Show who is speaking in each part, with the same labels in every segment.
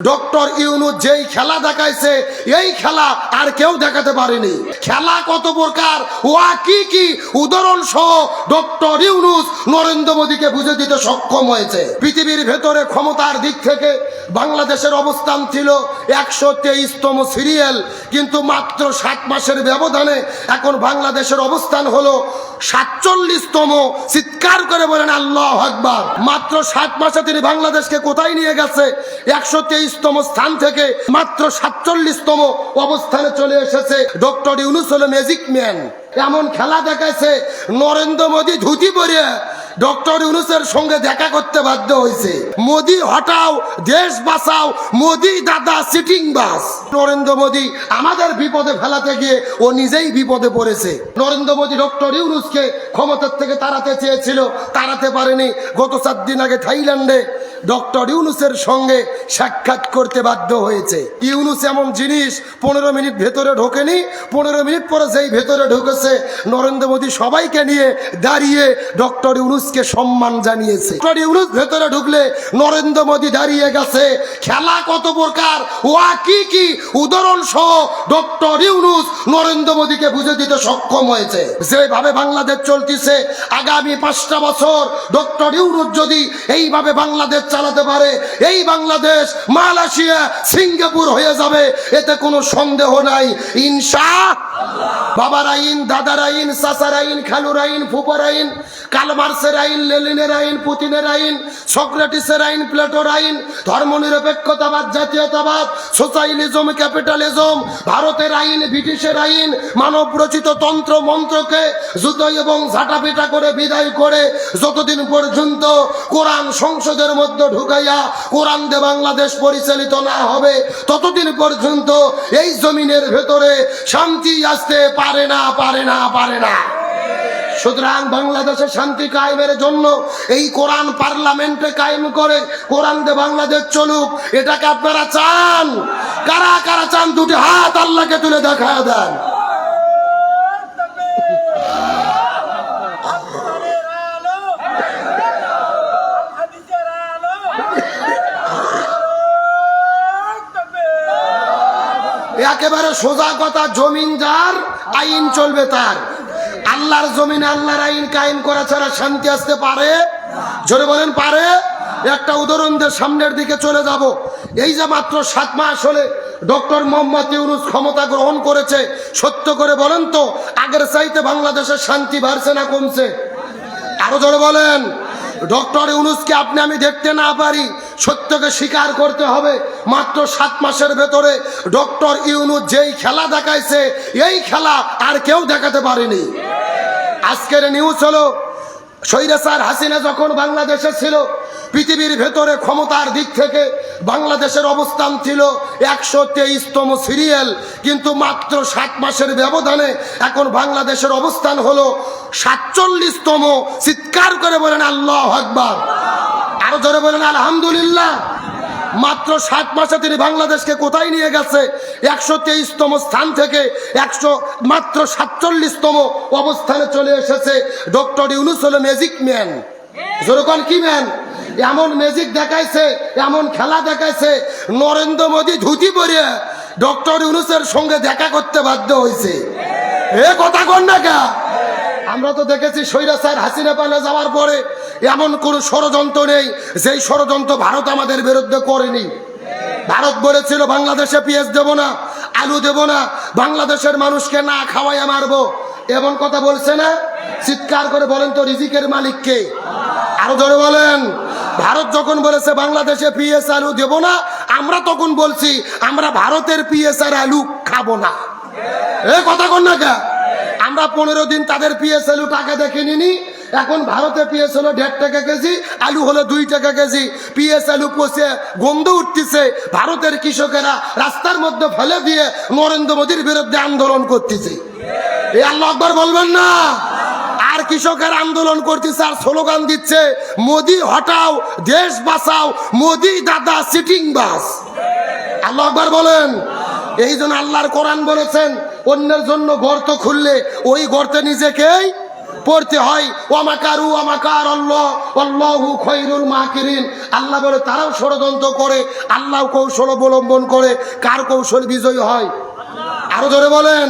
Speaker 1: Doctor Yunus যেই খেলা দেখাইছে এই খেলা আর কেউ দেখাতে পারেনি। খেলা কত প্রকার ওয়া কি কি উদাহরণ সহ ডক্টর ইউনূস নরেন্দ্র মোদীকে বুঝে দিতে সক্ষম হয়েছে। পৃথিবীর ভেতরে ক্ষমতার দিক থেকে বাংলাদেশের অবস্থান ছিল 123তম সিরিয়াল, কিন্তু মাত্র 7 মাসের ব্যবধানে এখন বাংলাদেশের অবস্থান হলো 47তম। চিৎকার করে বলেন আল্লাহু আকবার। মাত্র 7 মাসে তিনি বাংলাদেশকে কোথায় নিয়ে গেছে? 123তম স্থান থেকে মাত্র 47তম অবস্থানে চলে এসেছে। ডক্টর ইউনূস হলো ম্যাজিক ম্যান। এমন খেলা দেখাইছে নরেন্দ্র মোদী ধুতি পরে ডক্টর ইউনূসের সঙ্গে দেখা করতে বাধ্য হয়েছে। মোদী হটাও, দেশ বাঁচাও, মোদী দাদা সিটিং বাস। নরেন্দ্র মোদী আমাদের বিপদে ফেলাতে গিয়ে ও নিজেই বিপদে পড়েছে। নরেন্দ্র মোদী ডক্টর ইউনূসকে ক্ষমতার থেকে তাড়াতে চেয়েছিল, তাড়াতে পারেনি। গত 4 দিন আগে থাইল্যান্ডে ডক্টর ইউনূসের সঙ্গে সাক্ষাৎ করতে বাধ্য হয়েছে। ইউনূস এমন জিনিস 15 মিনিট ভেতরে ঢোকেনি, 15 মিনিট পরে যেই ভেতরে ঢুকেছে নরেন্দ্র মোদী সবাইকে নিয়ে দাঁড়িয়ে ডক্টর ইউনূসকে সম্মান জানিয়েছে। ডক্টর ইউনূস ভেতরে ঢুকলে নরেন্দ্র মোদী দাঁড়িয়ে গেছে। খেলা কত প্রকার ওয়া কি কি উদাহরণ সহ ডক্টর ইউনূস নরেন্দ্র মোদীকে বুঝে দিতে সক্ষম হয়েছে। যেভাবে বাংলাদেশ চলতেছে আগামী 5টা বছর ডক্টর ইউনূস যদি এইভাবে বাংলাদেশ চালাতে পারে, এই বাংলাদেশ মালয়েশিয়া সিঙ্গাপুর হয়ে যাবে, এতে কোনো সন্দেহ নাই ইনশাআল্লাহ। বাবার আইন, দাদার আইন, চাচার আইন, খালুর আইন, ফুপার আইন, কালমার্সের আইন, লেনিনের আইন, পুতিনের আইন, সক্রেটিসের আইন, প্লেটোর আইন, ধর্মনিরপেক্ষতাবাদ, জাতীয়তাবাদ, সোশ্যালিজম, ক্যাপিটালিজম, ভারতের আইন, ব্রিটিশের আইন, মানব রচিত তন্ত্র মন্ত্রকে যুদ্ধ এবং ঝাঁটাপিটা করে বিদায় করে যতদিন পর্যন্ত কোরআন সংসদের মধ্যে ঢুকাইয়া কোরআন দিয়ে বাংলাদেশ পরিচালিত না হবে ততদিন পর্যন্ত এই জমিনের ভেতরে শান্তি আসতে পারে না, পারে না, পারে না। সুতরাং বাংলাদেশের শান্তি কায়েমের জন্য এই কোরআন পার্লামেন্টে কায়েম করে কোরআন দিয়ে বাংলাদেশ চলুক, এটাকে আপনারা চান? কারা কারা চান? দুটি হাত আল্লাহকে তুলে দেখা দেন। একেবারে সোজা কথা, জমিন যার আইন চলবে তার। আল্লাহর জমিনে আল্লাহর আইন কায়েম করা ছাড়া শান্তি আসতে পারে? জোরে বলেন পারে? একটা উদাহরণ দিয়ে সামনের দিকে চলে যাব। এই যে মাত্র 7 মাস হলে ডক্টর মোহাম্মদ ইউনূস ক্ষমতা গ্রহণ করেছে, সত্য করে বলেন তো আগের চাইতে বাংলাদেশের শান্তি বাড়ছে না কমছে? আরো জোরে বলেন। ডক্টর ইউনূসকে আপনি আমি দেখতে না পারি, সত্যকে স্বীকার করতে হবে। মাত্র 7 মাসের ভেতরে ডক্টর ইউনূস যেই খেলা দেখাইছে এই খেলা আর কেউ দেখাতে পারেনি। আজকের নিউজ হলো স্বৈরাচার হাসিনা যখন বাংলাদেশে ছিল পৃথিবীর ভেতরে ক্ষমতার দিক থেকে বাংলাদেশের অবস্থান ছিল 123তম সিরিয়াল, কিন্তু মাত্র 7 মাসের ব্যবধানে এখন বাংলাদেশের অবস্থান হলো 47তম। চিৎকার করে বলেন আল্লাহু আকবার। আরো জোরে বলেন আলহামদুলিল্লাহ। মাত্র 7 মাসে তিনি বাংলাদেশকে কোথায় নিয়ে গেছে? 123তম স্থান থেকে মাত্র 47তম অবস্থানে চলে এসেছে। ডক্টর ইউনূস হলো ম্যাজিক ম্যান। যেরকম কি ম্যান? এমন ম্যাজিক দেখাইছে, এমন খেলা দেখাইছে নরেন্দ্র মোদী ধুতি পরে ডক্টর ইউনূসের সঙ্গে দেখা করতে বাধ্য হয়েছে। এ কথা কন না কা? আমরা তো দেখেছি স্বৈরাচার হাসিনা পালিয়ে যাওয়ার পরে এমন কোন ষড়যন্ত্র নেই যেই ষড়যন্ত্র ভারত আমাদের বিরুদ্ধে করেনি। ভারত বলেছিল বাংলাদেশে পেঁয়াজ দেব না, আলু দেব না, বাংলাদেশের মানুষকে না খাওয়াইয়া মারবো, এমন কথা বলছে না? চিৎকার করে বলেন তো রিজিকের মালিক কে? আরো জোরে বলেন। ভারত যখন বলেছে বাংলাদেশে পেঁয়াজ আলু দেব না, আমরা তখন বলছি আমরা ভারতের পেঁয়াজ আর আলু খাবো না। এ কথা কন না কে? আমরা 15 দিন তাদের পেঁয়াজ আলু টাকা দেখে নিনি, এখন ভারতে পেঁয়াজ হলো 1.5 টাকা কেজি, আলু হলো 2 টাকা কেজি। পেঁয়াজ আলু পচে গন্ধ উঠতেছে, ভারতের কৃষকেরা রাস্তার মধ্যে ফেলে দিয়ে নরেন্দ্র মোদীর বিরুদ্ধে আন্দোলন করতেছে। এই আল্লাহু আকবার বলবেন না? আর কৃষকের আন্দোলন করতেছে আর স্লোগান দিচ্ছে মোদী হটাও, দেশ বাঁচাও, মোদী দাদা সিটিং বাস। আল্লাহু আকবার বলেন। এই জন্য আল্লাহর কোরআন বলেছেন অন্যের জন্য গর্ত খুললে ওই গর্তে নিজেকেই পড়তে হয় ওয়ামাকারু ওয়ামাকার আল্লাহ আল্লাহু খায়রুল মাকিরিন। আল্লাহ বলে তারাও ষড়যন্ত্র করে, আল্লাহ কৌশল অবলম্বন করে, কার কৌশল বিজয়ী হয়? আরো জোরে বলেন।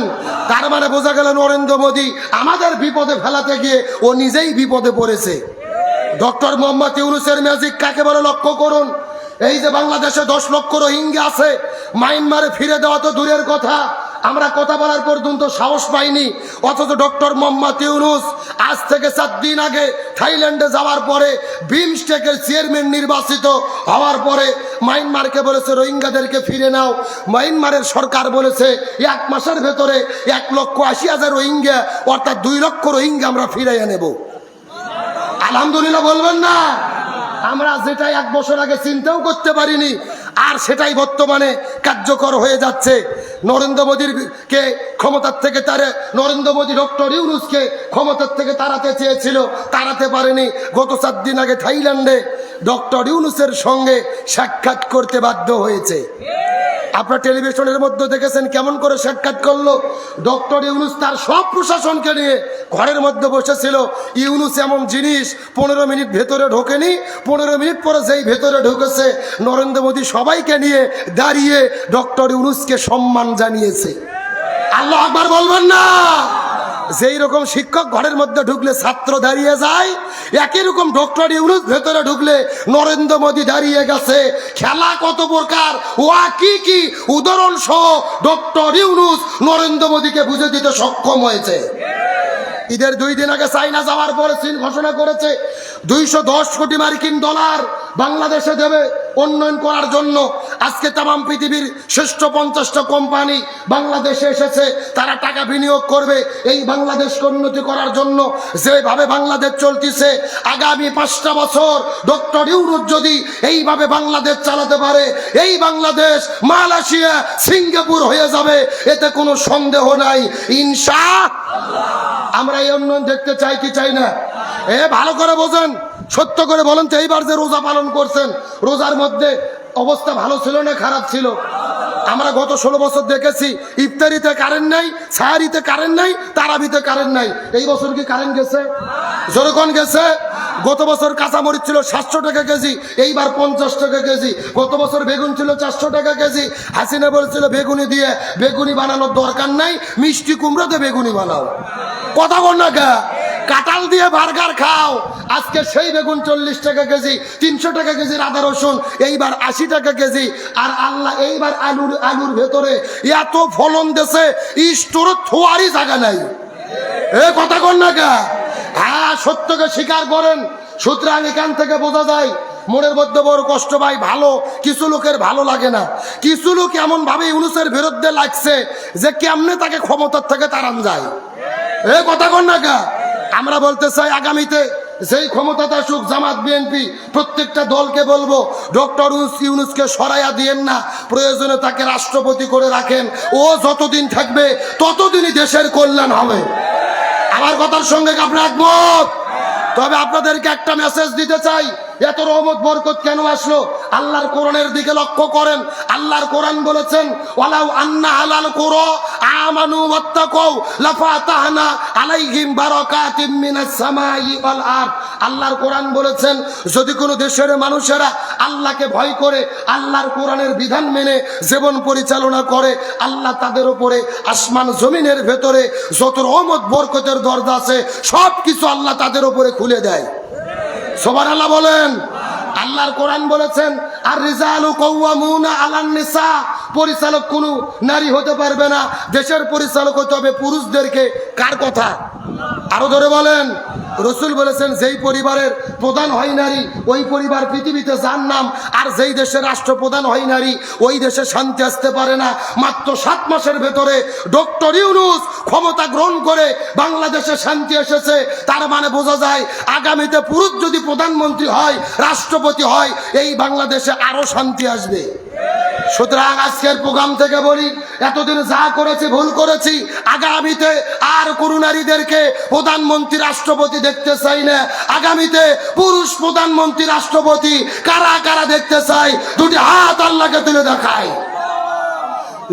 Speaker 1: তার মানে বোঝা গেল নরেন্দ্র মোদী আমাদের বিপদে ফেলাতে গিয়ে ও নিজেই বিপদে পড়েছে। ডক্টর মোহাম্মদ ইউনূসের ম্যাজিক কাকে বলে লক্ষ্য করুন। এই যে বাংলাদেশে 10 লক্ষ রোহিঙ্গা আছে, মায়ানমারে ফিরে দেওয়া তো দূরের কথা, আমরা কথা বলার পর্যন্ত সাহস পাইনি। অথচ ডক্টর মোহাম্মদ ইউনূস আজ থেকে 4 দিন আগে থাইল্যান্ডে যাওয়ার পরে বিমস্টেকের চেয়ারম্যান নির্বাচিত হওয়ার পরে মায়ানমারকে বলেছে রোহিঙ্গাদেরকে ফিরে নাও। মায়ানমারের সরকার বলেছে 1 মাসের ভেতরে 1,80,000 রোহিঙ্গা অর্থাৎ 2 লক্ষ রোহিঙ্গা আমরা ফিরিয়ে নেব। আলহামদুলিল্লাহ বলবেন না? আমরা যেটা 1 বছর আগে চিন্তাও করতে পারিনি, আর সেটাই বর্তমানে কার্যকর হয়ে যাচ্ছে। নরেন্দ্র মোদীর কে ক্ষমতার থেকে নরেন্দ্র মোদী ডক্টর ইউনূসকে ক্ষমতার থেকে তাড়াতে চেয়েছিল, তাড়াতে পারেনি। গত 4 দিন আগে থাইল্যান্ডে ডক্টর ইউনূসের সঙ্গে সাক্ষাৎ করতে বাধ্য হয়েছে। আপনার টেলিভিশনের মধ্যে দেখেছেন কেমন করে সাক্ষাৎ করলো। ডক্টর ইউনূস তার সব প্রশাসনকে নিয়ে ঘরের মধ্যে বসেছিল। ইউনূস এমন জিনিস 15 মিনিট ভেতরে ঢোকেনি, 15 মিনিট পরে যেই ভেতরে ঢুকেছে নরেন্দ্র মোদী সবাইকে নিয়ে দাঁড়িয়ে ডক্টর ইউনূসকে সম্মান জানিয়েছে। আল্লাহু আকবার বলবেন না? যেই রকম শিক্ষক ঘরের মধ্যে ঢুকলে ছাত্র দাঁড়িয়ে যায়, একই রকম ডক্টর ইউনূস ভেতরে ঢুকলে নরেন্দ্র মোদী দাঁড়িয়ে গেছে। খেলা কত প্রকার, ওয়া কি উদাহরণ সহ ডক্টর ইউনূস নরেন্দ্র মোদীকে বুঝে দিতে সক্ষম হয়েছে। ঈদের 2 দিন আগে চাইনা যাওয়ার পরে চীন ঘোষণা করেছে 210 কোটি মার্কিন ডলার বাংলাদেশে দেবে উন্নয়ন করার জন্য। আজকে তামাম পৃথিবীর শ্রেষ্ঠ 50টা কোম্পানি বাংলাদেশে এসেছে, তারা টাকা বিনিয়োগ করবে এই বাংলাদেশকে উন্নতি করার জন্য। যেভাবে বাংলাদেশ চলতেছে আগামী 5টা বছর ডক্টর ইউনূস যদি এইভাবে বাংলাদেশ চালাতে পারে, এই বাংলাদেশ মালয়েশিয়া সিঙ্গাপুর হয়ে যাবে, এতে কোনো সন্দেহ নাই ইনশাআল্লাহ। আমরা এই উন্নয়ন দেখতে চাই কি চাই না? ভালো করে বোঝেন, সত্য করে বলেন তো, এইবার যে রোজা পালন করছেন, রোজার মধ্যে অবস্থা ভালো ছিল না খারাপ ছিল? আমরা গত 16 বছর দেখেছি ইফতারিতে কারেন্ট নাই, সাহারিতে কারেন্ট নাই, তারাবিতে কারেন্ট নাই। এই বছর কি কারেন্ট গেছে? জোরকন গেছে। গত বছর কাঁচামরিচ ছিল 700 টাকা কেজি, এইবার 50 টাকা কেজি। গত বছর বেগুন ছিল 400 টাকা কেজি। হাসিনা বলছিল বেগুনি দিয়ে বেগুনি বানানোর দরকার নাই, মিষ্টি কুমড়ো দিয়ে বেগুনি বানাও। কথা বল না কে? কাঁঠাল দিয়ে বার্গার খাও। আজকে সেই বেগুন 40 টাকা কেজি, 300 টাকা কেজির আদা রসুন এইবার 80 টাকা কেজি। আর আল্লাহ এইবার আলুর ভেতরে এত ফলন দেশে স্টোর থোয়ারই জায়গা নাই। কথা কর না কে? হ্যাঁ, সত্যকে স্বীকার করেন। সুতরাং এখান থেকে বোঝা যায় মনের মধ্যে বড় কষ্ট ভাই। ভালো কিছু লোকের ভালো লাগে না, কিছু লোক এমন ভাবে ইউনূসের বিরুদ্ধে লাগছে যে কেমনে তাকে ক্ষমতার থেকে তাড়ান যায়। কথা কর না কে? আমরা বলতে চাই আগামীতে যেই ক্ষমতাতে আসুক জামাত বিএনপি প্রত্যেকটা দলকে বলবো ডক্টর ইউনূসকে সরাইয়া দিয়েন না, প্রয়োজনে তাকে রাষ্ট্রপতি করে রাখেন। ও যতদিন থাকবে ততদিনই দেশের কল্যাণ হবে। আমার কথার সঙ্গে আপনি একমত? তবে আপনাদেরকে একটা মেসেজ দিতে চাই, এত রহমত বরকত কেন আসলো? আল্লাহর কোরআনের দিকে লক্ষ্য করেন। আল্লাহর কোরআন বলেছেন ওয়ালাউ আন্না আলাল কুরা আমানু ওয়াত্তাকাউ লাফাতাহনা আলাইহিম বারাকাতিম মিনাস সামাই ওয়াল আরদ। আল্লাহর কোরআন বলেছেন যদি কোনো দেশের মানুষেরা আল্লাহকে ভয় করে আল্লাহর কোরআনের বিধান মেনে জীবন পরিচালনা করে, আল্লাহ তাদের উপরে আসমান জমিনের ভেতরে যত রহমত বরকতের দরজা আছে সব কিছু আল্লাহ তাদের উপরে খুলে দেয়। সুবহানাল্লাহ বলেন। আল্লাহর কোরআন বলেছেন আর রিজালু কাওয়ামুনা আলান নিসা, পরিচালক কোনো নারী হতে পারবে না, দেশের পরিচালক হতে হবে পুরুষদেরকে। কার কথা? আরো ধরে বলেন। রসুল বলেছেন যেই পরিবারের প্রধান হয় নারী ওই পরিবার পৃথিবীতে যার নাম, আর যেই দেশের রাষ্ট্রপ্রধান হয় নারী ওই দেশে শান্তি আসতে পারে না। মাত্র 7 মাসের ভেতরে ডক্টর ইউনূস ক্ষমতা গ্রহণ করে বাংলাদেশে শান্তি এসেছে। তার মানে বোঝা যায় আগামীতে পুরুষ যদি প্রধানমন্ত্রী হয়, রাষ্ট্রপতি হয়, এই বাংলাদেশে আরো শান্তি আসবে। সুতরাং আজকের প্রোগ্রাম থেকে বলি, এতদিন যা করেছি ভুল করেছি, আগামীতে আর কোন নারীদেরকে প্রধানমন্ত্রী রাষ্ট্রপতি দেখতে চাই না। আগামীতে পুরুষ প্রধানমন্ত্রী রাষ্ট্রপতি কারা কারা দেখতে চাই? দুটি হাত আল্লাহকে তুলে দেখায়।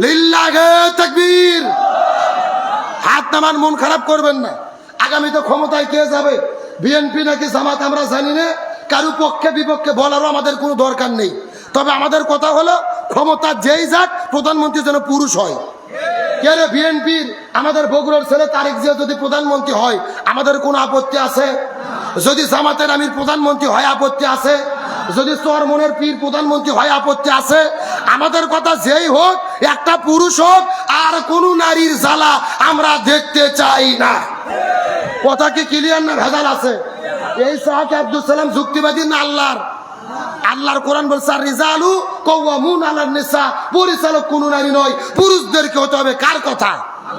Speaker 1: লিল্লাহে তাকবীর। হাত নামান, মন খারাপ করবেন না। আগামীতে ক্ষমতায় কে যাবে, বিএনপি নাকি জামাত আমরা জানি না, কারো পক্ষে বিপক্ষে বলারও আমাদের কোনো দরকার নেই। তবে আমাদের কথা হলো ক্ষমতা যেই যাক প্রধানমন্ত্রী যেন পুরুষ হয়। কে রে বিএনপির আমাদের বগুড়ার ছেলে তারেক জিয়া যদি প্রধানমন্ত্রী হয় আমাদের কোনো আপত্তি আছে? যদি জামাতের আমির প্রধানমন্ত্রী হয় আপত্তি আছে? যদি চরমনের পীর প্রধানমন্ত্রী হয় আপত্তি আছে? আমাদের কথা যেই হোক একটা পুরুষ হোক, আর কোনো নারীর জ্বালা আমরা দেখতে চাই না। কথা কি ক্লিয়ার না ভেজাল আছে? এই সাহাব আব্দুল সালাম যুক্তিবাদী না আল্লাহর? আল্লাহর কোরআন বলছে রিজালু কওয়ামুন আলান নিসা, পরিচালক কোন নারী নয়, পুরুষদেরকে হতে হবে। কার কথা?